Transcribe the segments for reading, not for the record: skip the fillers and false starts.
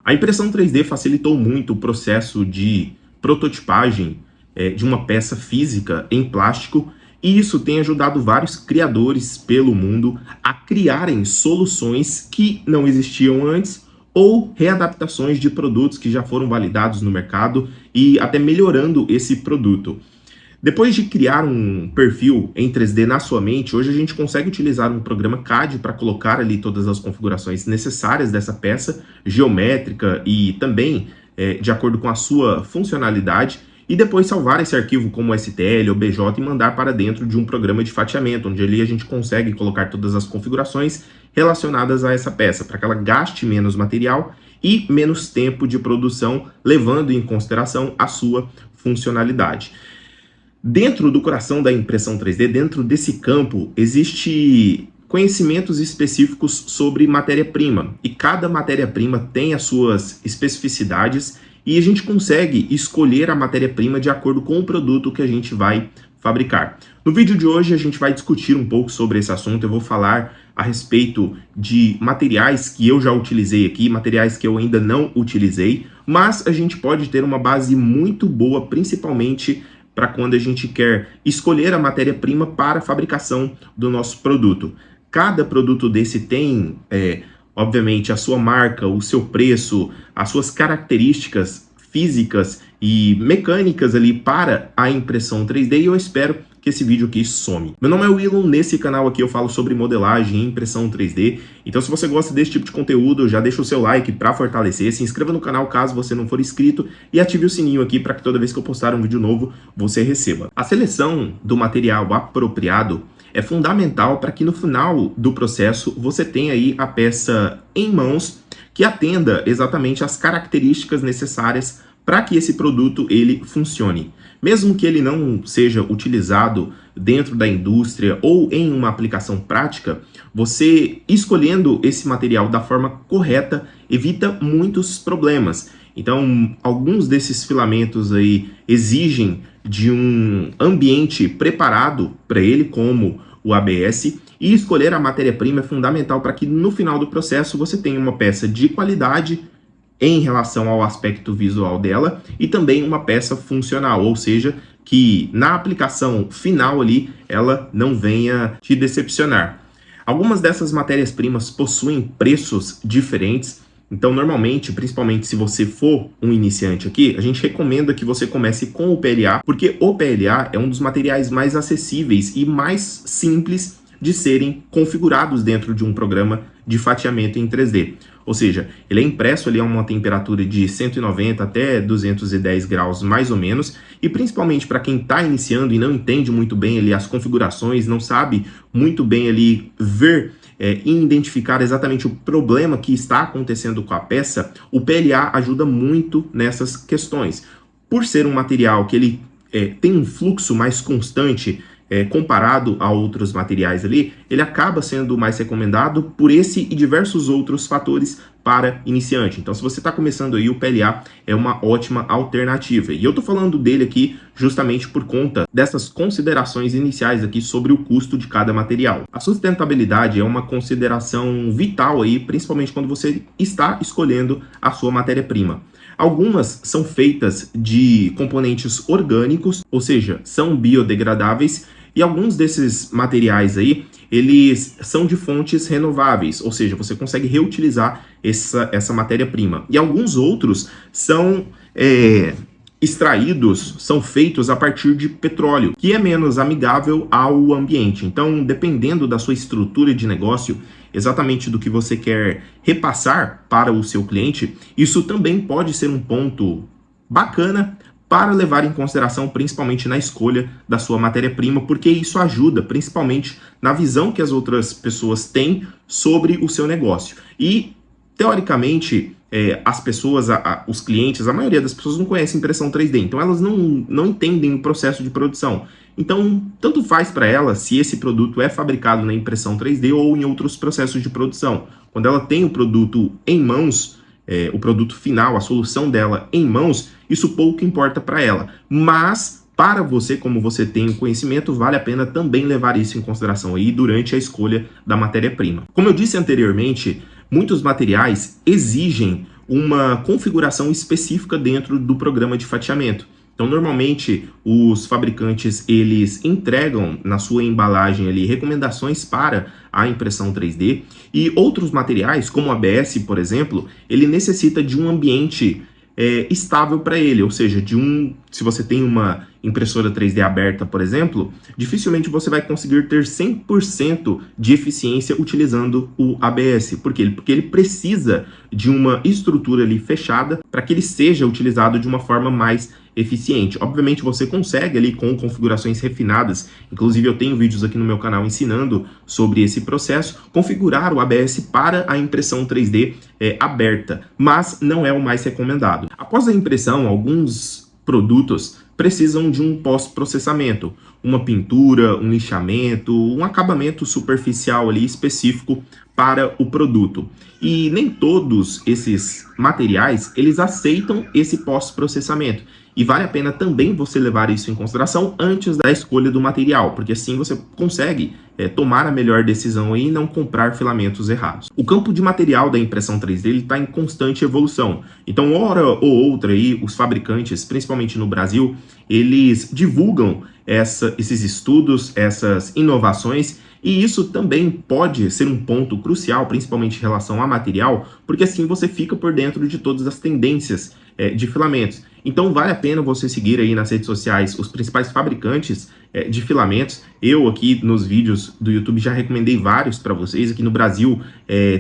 A impressão 3D facilitou muito o processo de prototipagem de uma peça física em plástico, e isso tem ajudado vários criadores pelo mundo a criarem soluções que não existiam antes ou readaptações de produtos que já foram validados no mercado e até melhorando esse produto. Depois de criar um perfil em 3D na sua mente, hoje a gente consegue utilizar um programa CAD para colocar ali todas as configurações necessárias dessa peça, geométrica e também de acordo com a sua funcionalidade, e depois salvar esse arquivo como STL ou BJ e mandar para dentro de um programa de fatiamento, onde ali a gente consegue colocar todas as configurações relacionadas a essa peça, para que ela gaste menos material e menos tempo de produção, levando em consideração a sua funcionalidade. Dentro do coração da impressão 3D, dentro desse campo, existe conhecimentos específicos sobre matéria-prima, e cada matéria-prima tem as suas especificidades, e a gente consegue escolher a matéria-prima de acordo com o produto que a gente vai fabricar. No vídeo de hoje a gente vai discutir um pouco sobre esse assunto. Eu vou falar a respeito de materiais que eu já utilizei aqui, materiais que eu ainda não utilizei, mas a gente pode ter uma base muito boa, principalmente para quando a gente quer escolher a matéria-prima para a fabricação do nosso produto. Cada produto desse tem, obviamente, a sua marca, o seu preço, as suas características físicas e mecânicas ali para a impressão 3D, e eu espero que esse vídeo aqui some. Meu nome é Willon, nesse canal aqui eu falo sobre modelagem e impressão 3D, então se você gosta desse tipo de conteúdo, já deixa o seu like para fortalecer, se inscreva no canal caso você não for inscrito e ative o sininho aqui para que toda vez que eu postar um vídeo novo, você receba. A seleção do material apropriado é fundamental para que no final do processo você tenha aí a peça em mãos que atenda exatamente às características necessárias para que esse produto ele funcione. Mesmo que ele não seja utilizado dentro da indústria ou em uma aplicação prática, você escolhendo esse material da forma correta evita muitos problemas. Então, alguns desses filamentos aí exigem de um ambiente preparado para ele, como o ABS, e escolher a matéria-prima é fundamental para que no final do processo você tenha uma peça de qualidade em relação ao aspecto visual dela e também uma peça funcional, ou seja, que na aplicação final ali ela não venha te decepcionar. Algumas dessas matérias-primas possuem preços diferentes, então normalmente, principalmente se você for um iniciante aqui, a gente recomenda que você comece com o PLA, porque o PLA é um dos materiais mais acessíveis e mais simples de serem configurados dentro de um programa de fatiamento em 3D. Ou seja, ele é impresso ali a uma temperatura de 190 até 210 graus mais ou menos, e principalmente para quem está iniciando e não entende muito bem ali as configurações, não sabe muito bem ali ver e identificar exatamente o problema que está acontecendo com a peça, o PLA ajuda muito nessas questões. Por ser um material que ele tem um fluxo mais constante, comparado a outros materiais ali, ele acaba sendo mais recomendado por esse e diversos outros fatores para iniciante. Então, se você está começando aí, o PLA é uma ótima alternativa. E eu estou falando dele aqui justamente por conta dessas considerações iniciais aqui sobre o custo de cada material. A sustentabilidade é uma consideração vital aí, principalmente quando você está escolhendo a sua matéria-prima. Algumas são feitas de componentes orgânicos, ou seja, são biodegradáveis, e alguns desses materiais aí, eles são de fontes renováveis, ou seja, você consegue reutilizar essa matéria-prima. E alguns outros são extraídos, são feitos a partir de petróleo, que é menos amigável ao ambiente. Então, dependendo da sua estrutura de negócio, exatamente do que você quer repassar para o seu cliente, isso também pode ser um ponto bacana para levar em consideração, principalmente na escolha da sua matéria-prima, porque isso ajuda, principalmente na visão que as outras pessoas têm sobre o seu negócio. E, teoricamente, as pessoas, os clientes, a maioria das pessoas não conhecem impressão 3D, então elas não entendem o processo de produção. Então, tanto faz para ela se esse produto é fabricado na impressão 3D ou em outros processos de produção. Quando ela tem o produto em mãos, o produto final, a solução dela em mãos, isso pouco importa para ela. Mas, para você, como você tem o conhecimento, vale a pena também levar isso em consideração aí durante a escolha da matéria-prima. Como eu disse anteriormente, muitos materiais exigem uma configuração específica dentro do programa de fatiamento. Então, normalmente, os fabricantes, eles entregam na sua embalagem ali recomendações para a impressão 3D, e outros materiais, como o ABS, por exemplo, ele necessita de um ambiente estável para ele, ou seja, se você tem uma impressora 3D aberta, por exemplo, dificilmente você vai conseguir ter 100% de eficiência utilizando o ABS. Por quê? Porque ele precisa de uma estrutura ali fechada para que ele seja utilizado de uma forma mais eficiente. Obviamente você consegue ali com configurações refinadas, inclusive eu tenho vídeos aqui no meu canal ensinando sobre esse processo, configurar o ABS para a impressão 3D aberta, mas não é o mais recomendado. Após a impressão, alguns produtos precisam de um pós-processamento, uma pintura, um lixamento, um acabamento superficial ali específico para o produto. E nem todos esses materiais, eles aceitam esse pós-processamento. E vale a pena também você levar isso em consideração antes da escolha do material, porque assim você consegue tomar a melhor decisão e não comprar filamentos errados. O campo de material da impressão 3D está em constante evolução. Então, hora ou outra, aí, os fabricantes, principalmente no Brasil, eles divulgam esses estudos, essas inovações, e isso também pode ser um ponto crucial, principalmente em relação a material, porque assim você fica por dentro de todas as tendências de filamentos. Então vale a pena você seguir aí nas redes sociais os principais fabricantes de filamentos. Eu aqui nos vídeos do YouTube já recomendei vários para vocês. Aqui no Brasil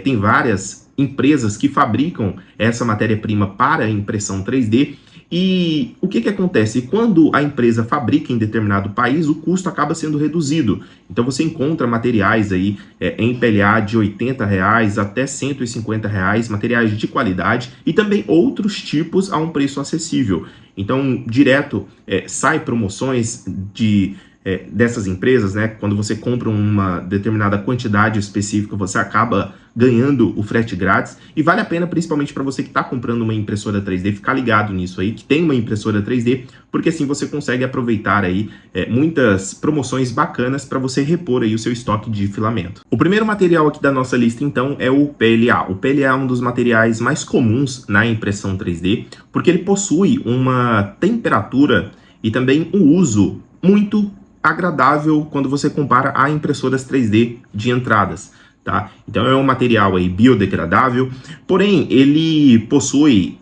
tem várias empresas que fabricam essa matéria-prima para impressão 3D. E o que acontece? Quando a empresa fabrica em determinado país, o custo acaba sendo reduzido. Então você encontra materiais aí em PLA de R$80 até R$150, materiais de qualidade e também outros tipos a um preço acessível. Então, direto sai promoções dessas empresas, né? Quando você compra uma determinada quantidade específica, você acaba ganhando o frete grátis, e vale a pena, principalmente para você que está comprando uma impressora 3D, ficar ligado nisso aí, que tem uma impressora 3D, porque assim você consegue aproveitar aí muitas promoções bacanas para você repor aí o seu estoque de filamento. O primeiro material aqui da nossa lista, então, é o PLA. O PLA é um dos materiais mais comuns na impressão 3D, porque ele possui uma temperatura e também um uso muito agradável quando você compara a impressoras 3D de entradas, tá? Então é um material aí biodegradável, porém ele possui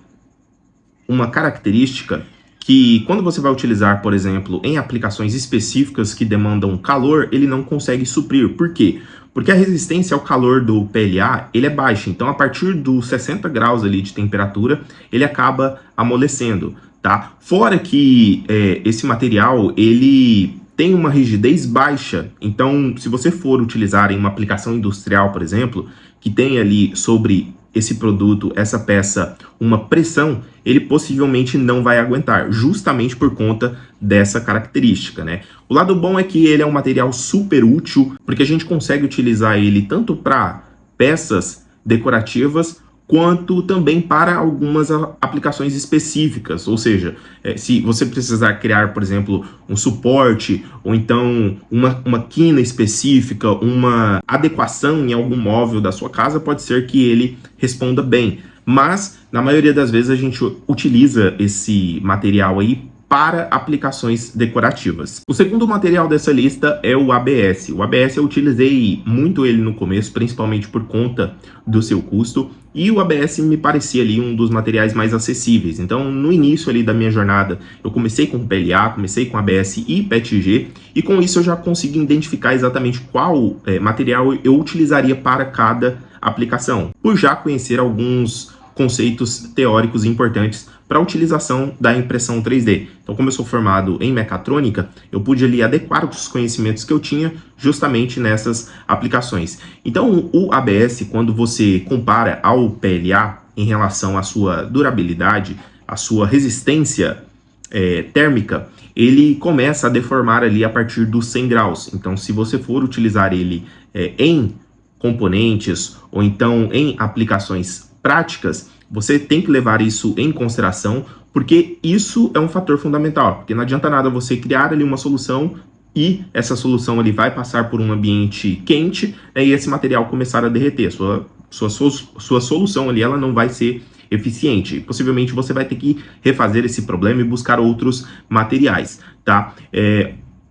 uma característica que quando você vai utilizar, por exemplo, em aplicações específicas que demandam calor, ele não consegue suprir. Por quê? Porque a resistência ao calor do PLA, ele é baixa, então a partir dos 60 graus ali de temperatura, ele acaba amolecendo, tá? Fora que esse material, ele tem uma rigidez baixa, então se você for utilizar em uma aplicação industrial, por exemplo, que tem ali sobre esse produto, essa peça, uma pressão, ele possivelmente não vai aguentar, justamente por conta dessa característica, né? O lado bom é que ele é um material super útil, porque a gente consegue utilizar ele tanto para peças decorativas, quanto também para algumas aplicações específicas, ou seja, se você precisar criar, por exemplo, um suporte, ou então uma quina específica, uma adequação em algum móvel da sua casa, pode ser que ele responda bem, mas na maioria das vezes a gente utiliza esse material aí para aplicações decorativas. O segundo material dessa lista é o ABS. O ABS eu utilizei muito ele no começo, principalmente por conta do seu custo, e o ABS me parecia ali um dos materiais mais acessíveis. Então, no início ali da minha jornada, eu comecei com PLA, comecei com ABS e PETG, e com isso eu já consegui identificar exatamente qual material eu utilizaria para cada aplicação, por já conhecer alguns conceitos teóricos importantes para a utilização da impressão 3D. Então, como eu sou formado em mecatrônica, eu pude ali adequar os conhecimentos que eu tinha justamente nessas aplicações. Então, o ABS, quando você compara ao PLA em relação à sua durabilidade, à sua resistência térmica, ele começa a deformar ali a partir dos 100 graus. Então, se você for utilizar ele em componentes ou então em aplicações práticas, você tem que levar isso em consideração, porque isso é um fator fundamental, porque não adianta nada você criar ali uma solução e essa solução ali vai passar por um ambiente quente, e esse material começar a derreter. Sua solução ali ela não vai ser eficiente. Possivelmente você vai ter que refazer esse problema e buscar outros materiais, tá?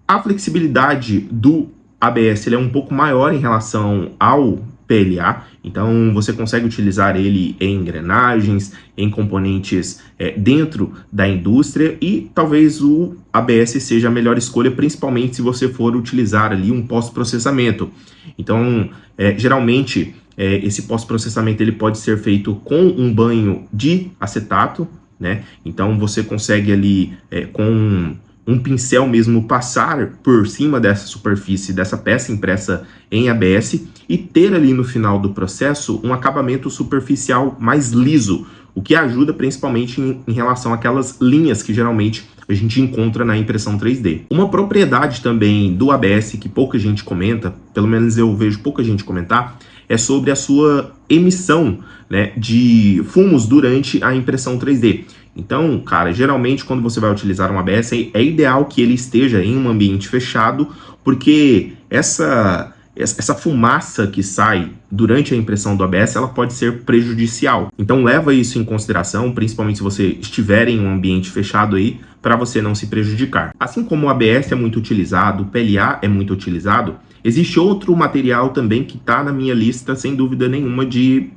A flexibilidade do ABS ele é um pouco maior em relação ao PLA, então você consegue utilizar ele em engrenagens, em componentes dentro da indústria, e talvez o ABS seja a melhor escolha, principalmente se você for utilizar ali um pós-processamento. Então, geralmente, esse pós-processamento ele pode ser feito com um banho de acetato, né? Então você consegue ali com um pincel mesmo passar por cima dessa superfície, dessa peça impressa em ABS, e ter ali no final do processo um acabamento superficial mais liso, o que ajuda principalmente em relação àquelas linhas que geralmente a gente encontra na impressão 3D. Uma propriedade também do ABS que pouca gente comenta, pelo menos eu vejo pouca gente comentar, é sobre a sua emissão, né, de fumos durante a impressão 3D. Então, cara, geralmente quando você vai utilizar um ABS, é ideal que ele esteja em um ambiente fechado, porque essa fumaça que sai durante a impressão do ABS, ela pode ser prejudicial. Então leva isso em consideração, principalmente se você estiver em um ambiente fechado aí, para você não se prejudicar. Assim como o ABS é muito utilizado, o PLA é muito utilizado, existe outro material também que está na minha lista, sem dúvida nenhuma, de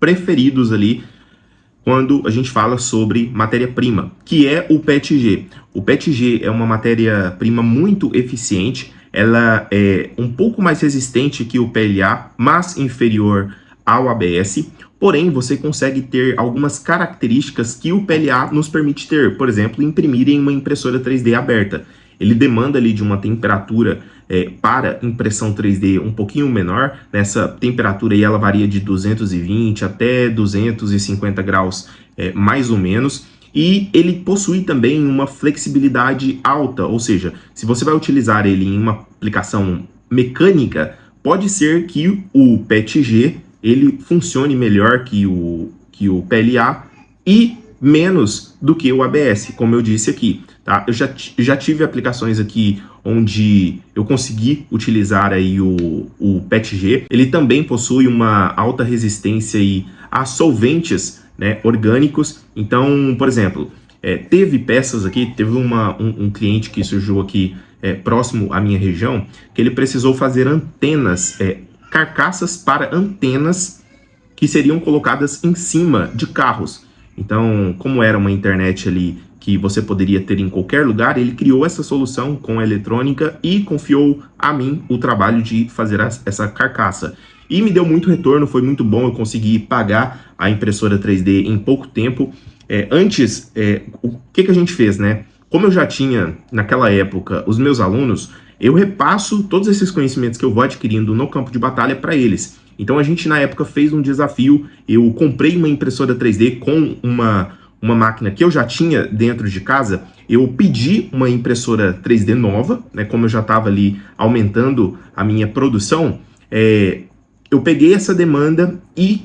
preferidos ali, quando a gente fala sobre matéria-prima, que é o PETG. O PETG é uma matéria-prima muito eficiente, ela é um pouco mais resistente que o PLA, mas inferior ao ABS, porém você consegue ter algumas características que o PLA nos permite ter, por exemplo, imprimir em uma impressora 3D aberta. Ele demanda ali de uma temperatura para impressão 3D um pouquinho menor. Nessa temperatura aí ela varia de 220 até 250 graus, mais ou menos. E ele possui também uma flexibilidade alta, ou seja, se você vai utilizar ele em uma aplicação mecânica, pode ser que o PETG ele funcione melhor que o PLA e menos do que o ABS, como eu disse aqui, tá? Eu já tive aplicações aqui onde eu consegui utilizar aí o PETG. Ele também possui uma alta resistência aí a solventes, né, orgânicos. Então, por exemplo, teve peças aqui, teve um cliente que surgiu aqui próximo à minha região, que ele precisou fazer antenas, carcaças para antenas que seriam colocadas em cima de carros. Então, como era uma internet ali que você poderia ter em qualquer lugar, ele criou essa solução com a eletrônica e confiou a mim o trabalho de fazer essa carcaça. E me deu muito retorno, foi muito bom, eu consegui pagar a impressora 3D em pouco tempo. Antes, o que a gente fez, né? Como eu já tinha, naquela época, os meus alunos, eu repasso todos esses conhecimentos que eu vou adquirindo no campo de batalha para eles. Então a gente, na época, fez um desafio. Eu comprei uma impressora 3D com uma máquina que eu já tinha dentro de casa. Eu pedi uma impressora 3D nova, né? Como eu já estava ali aumentando a minha produção, eu peguei essa demanda e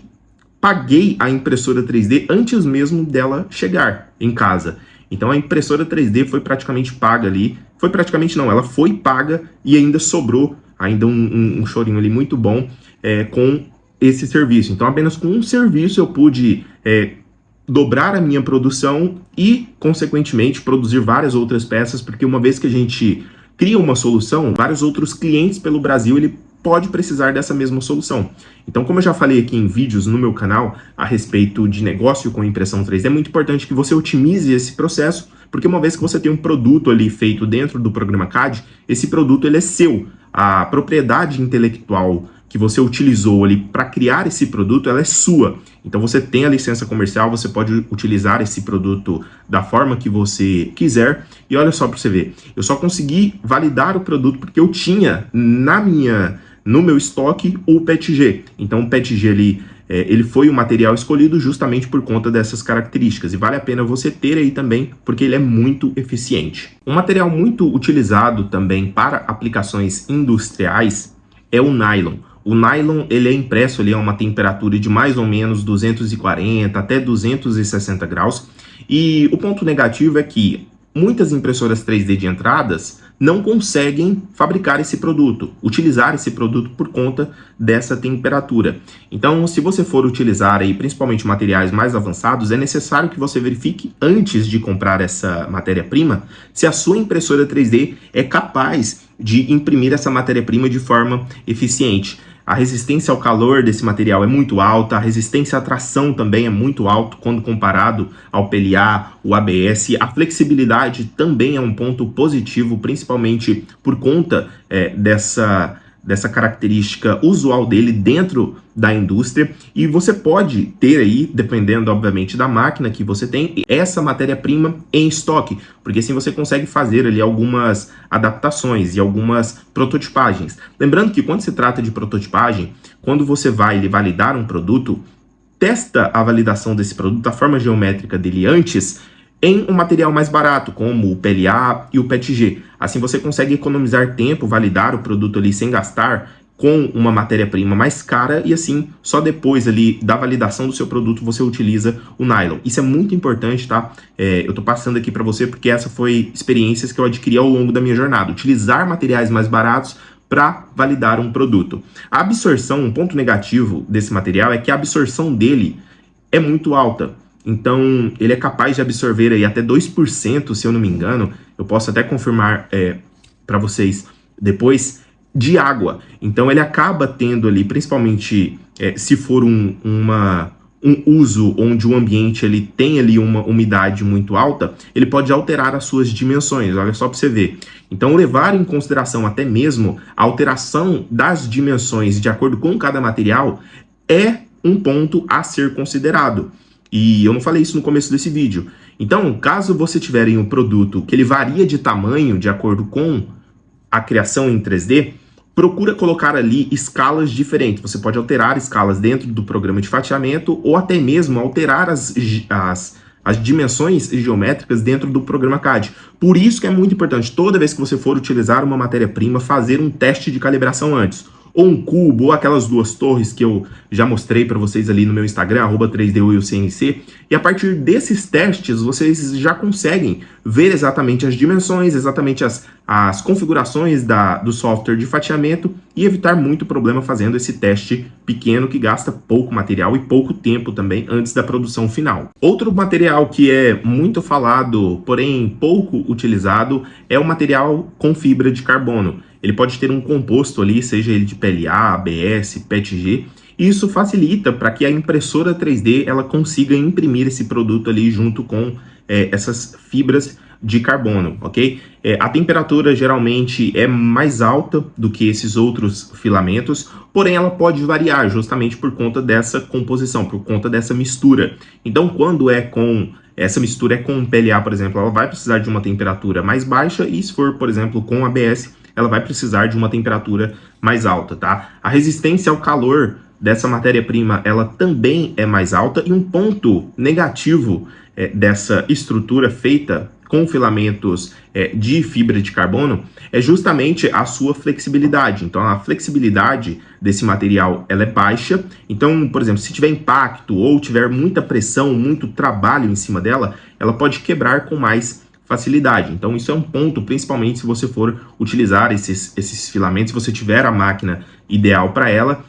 paguei a impressora 3D antes mesmo dela chegar em casa. Então a impressora 3D foi praticamente paga ali. Foi praticamente não, ela foi paga e ainda sobrou ainda um chorinho ali muito bom com esse serviço. Então apenas com um serviço eu pude dobrar a minha produção e, consequentemente, produzir várias outras peças, porque uma vez que a gente cria uma solução, vários outros clientes pelo Brasil, ele pode precisar dessa mesma solução. Então, como eu já falei aqui em vídeos no meu canal a respeito de negócio com impressão 3D, é muito importante que você otimize esse processo, porque uma vez que você tem um produto ali feito dentro do programa CAD, esse produto ele é seu. A propriedade intelectual que você utilizou ali para criar esse produto, ela é sua. Então você tem a licença comercial, você pode utilizar esse produto da forma que você quiser. E olha só para você ver, eu só consegui validar o produto porque eu tinha no meu estoque o PETG. Então o PETG ali, ele foi o material escolhido justamente por conta dessas características. E vale a pena você ter aí também, porque ele é muito eficiente. Um material muito utilizado também para aplicações industriais é o nylon. O nylon ele é impresso ali a uma temperatura de mais ou menos 240 até 260 graus. E o ponto negativo é que muitas impressoras 3D de entradas não conseguem fabricar esse produto, utilizar esse produto por conta dessa temperatura. Então, se você for utilizar aí principalmente materiais mais avançados, é necessário que você verifique antes de comprar essa matéria-prima se a sua impressora 3D é capaz de imprimir essa matéria-prima de forma eficiente. A resistência ao calor desse material é muito alta, a resistência à tração também é muito alta quando comparado ao PLA, o ABS. A flexibilidade também é um ponto positivo, principalmente por conta dessa característica usual dele dentro da indústria, e você pode ter aí, dependendo obviamente da máquina que você tem, essa matéria-prima em estoque, porque assim você consegue fazer ali algumas adaptações e algumas prototipagens. Lembrando que quando se trata de prototipagem, quando você vai validar um produto, testa a validação desse produto, a forma geométrica dele antes, em um material mais barato, como o PLA e o PETG. Assim você consegue economizar tempo, validar o produto ali sem gastar com uma matéria-prima mais cara, e assim, só depois ali da validação do seu produto, você utiliza o nylon. Isso é muito importante, tá? Eu tô passando aqui para você porque essa foi experiências que eu adquiri ao longo da minha jornada. Utilizar materiais mais baratos para validar um produto. A absorção, um ponto negativo desse material é que a absorção dele é muito alta. Então, ele é capaz de absorver aí até 2%, se eu não me engano, eu posso até confirmar para vocês depois, de água. Então, ele acaba tendo ali, principalmente se for um uso onde o ambiente ele tem ali uma umidade muito alta, ele pode alterar as suas dimensões, olha só para você ver. Então, levar em consideração até mesmo a alteração das dimensões de acordo com cada material é um ponto a ser considerado. E eu não falei isso no começo desse vídeo. Então, caso você tiver um produto que ele varia de tamanho de acordo com a criação em 3D, procura colocar ali escalas diferentes. Você pode alterar escalas dentro do programa de fatiamento ou até mesmo alterar as dimensões geométricas dentro do programa CAD. Por isso que é muito importante, toda vez que você for utilizar uma matéria-prima, fazer um teste de calibração antes. Ou um cubo, ou aquelas duas torres que eu já mostrei para vocês ali no meu Instagram, @3DWillCNC, e a partir desses testes, vocês já conseguem ver exatamente as dimensões, exatamente as configurações do software de fatiamento e evitar muito problema fazendo esse teste pequeno que gasta pouco material e pouco tempo também antes da produção final. Outro material que é muito falado, porém pouco utilizado, é o material com fibra de carbono. Ele pode ter um composto ali, seja ele de PLA, ABS, PETG, e isso facilita para que a impressora 3D ela consiga imprimir esse produto ali junto com essas fibras de carbono, ok? A temperatura geralmente é mais alta do que esses outros filamentos, porém ela pode variar justamente por conta dessa composição, por conta dessa mistura. Então, quando essa mistura é com PLA, por exemplo, ela vai precisar de uma temperatura mais baixa, e se for, por exemplo, com ABS, ela vai precisar de uma temperatura mais alta, tá? A resistência ao calor dessa matéria-prima, ela também é mais alta, e um ponto negativo dessa estrutura feita com filamentos de fibra de carbono é justamente a sua flexibilidade. Então, a flexibilidade desse material ela é baixa. Então, por exemplo, se tiver impacto ou tiver muita pressão, muito trabalho em cima dela, ela pode quebrar com mais facilidade. Então, isso é um ponto, principalmente se você for utilizar esses filamentos, se você tiver a máquina ideal para ela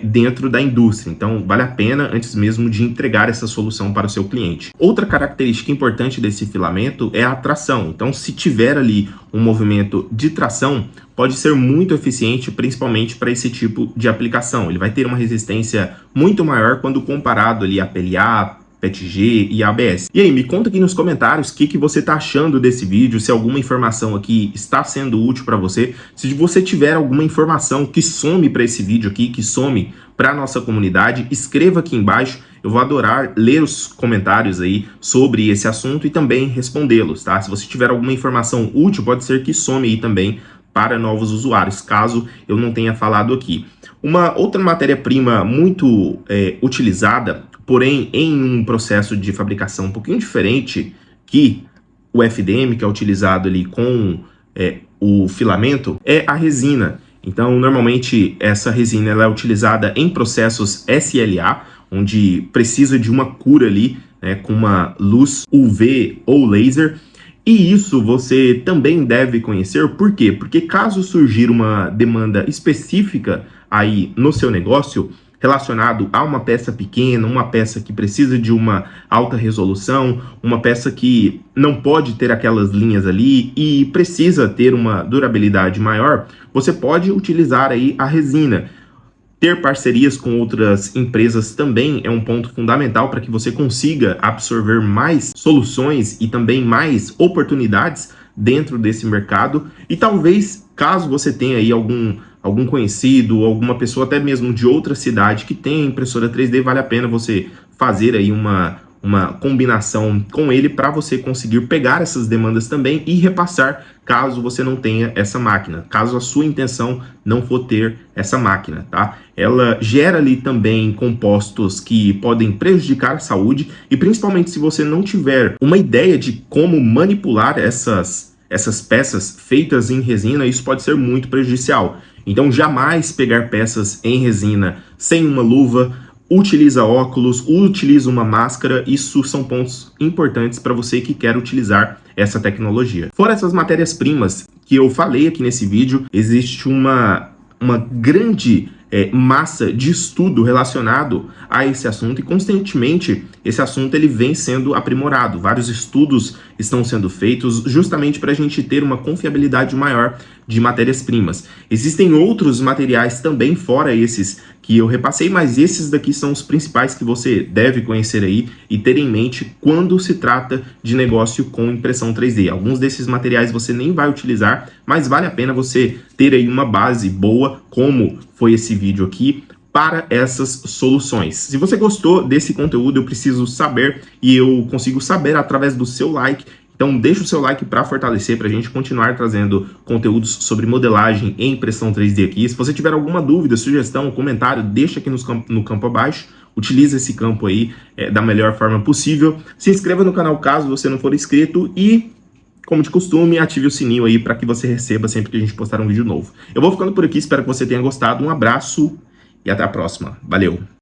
dentro da indústria. Então, vale a pena antes mesmo de entregar essa solução para o seu cliente. Outra característica importante desse filamento é a tração. Então, se tiver ali um movimento de tração, pode ser muito eficiente, principalmente para esse tipo de aplicação. Ele vai ter uma resistência muito maior quando comparado ali a PLA, PETG e ABS. E aí, me conta aqui nos comentários o que você está achando desse vídeo, se alguma informação aqui está sendo útil para você, se você tiver alguma informação que some para esse vídeo aqui, que some para a nossa comunidade, escreva aqui embaixo, eu vou adorar ler os comentários aí sobre esse assunto e também respondê-los, tá? Se você tiver alguma informação útil, pode ser que some aí também para novos usuários, caso eu não tenha falado aqui. Uma outra matéria-prima muito utilizada, porém em um processo de fabricação um pouquinho diferente que o FDM, que é utilizado ali com o filamento, é a resina. Então, normalmente, essa resina ela é utilizada em processos SLA, onde precisa de uma cura ali, com uma luz UV ou laser. E isso você também deve conhecer, por quê? Porque caso surgir uma demanda específica aí no seu negócio, relacionado a uma peça pequena, uma peça que precisa de uma alta resolução, uma peça que não pode ter aquelas linhas ali e precisa ter uma durabilidade maior, você pode utilizar aí a resina. Ter parcerias com outras empresas também é um ponto fundamental para que você consiga absorver mais soluções e também mais oportunidades dentro desse mercado. E talvez, caso você tenha aí algum conhecido, alguma pessoa até mesmo de outra cidade que tenha impressora 3D, vale a pena você fazer aí uma combinação com ele para você conseguir pegar essas demandas também e repassar caso você não tenha essa máquina, caso a sua intenção não for ter essa máquina, tá? Ela gera ali também compostos que podem prejudicar a saúde e principalmente se você não tiver uma ideia de como manipular essas peças feitas em resina, isso pode ser muito prejudicial. Então jamais pegar peças em resina sem uma luva, utiliza óculos, utiliza uma máscara, isso são pontos importantes para você que quer utilizar essa tecnologia. Fora essas matérias-primas que eu falei aqui nesse vídeo, existe uma grande massa de estudo relacionado a esse assunto e constantemente esse assunto ele vem sendo aprimorado. Vários estudos estão sendo feitos justamente para a gente ter uma confiabilidade maior de matérias-primas. Existem outros materiais também fora esses que eu repassei, mas esses daqui são os principais que você deve conhecer aí e ter em mente quando se trata de negócio com impressão 3D. Alguns desses materiais você nem vai utilizar, mas vale a pena você ter aí uma base boa, como foi esse vídeo aqui, para essas soluções. Se você gostou desse conteúdo, eu preciso saber e eu consigo saber através do seu like. Então deixa o seu like para fortalecer, para a gente continuar trazendo conteúdos sobre modelagem e impressão 3D aqui. Se você tiver alguma dúvida, sugestão, comentário, deixa aqui no campo abaixo. Utilize esse campo aí da melhor forma possível. Se inscreva no canal caso você não for inscrito e, como de costume, ative o sininho aí para que você receba sempre que a gente postar um vídeo novo. Eu vou ficando por aqui, espero que você tenha gostado. Um abraço e até a próxima. Valeu!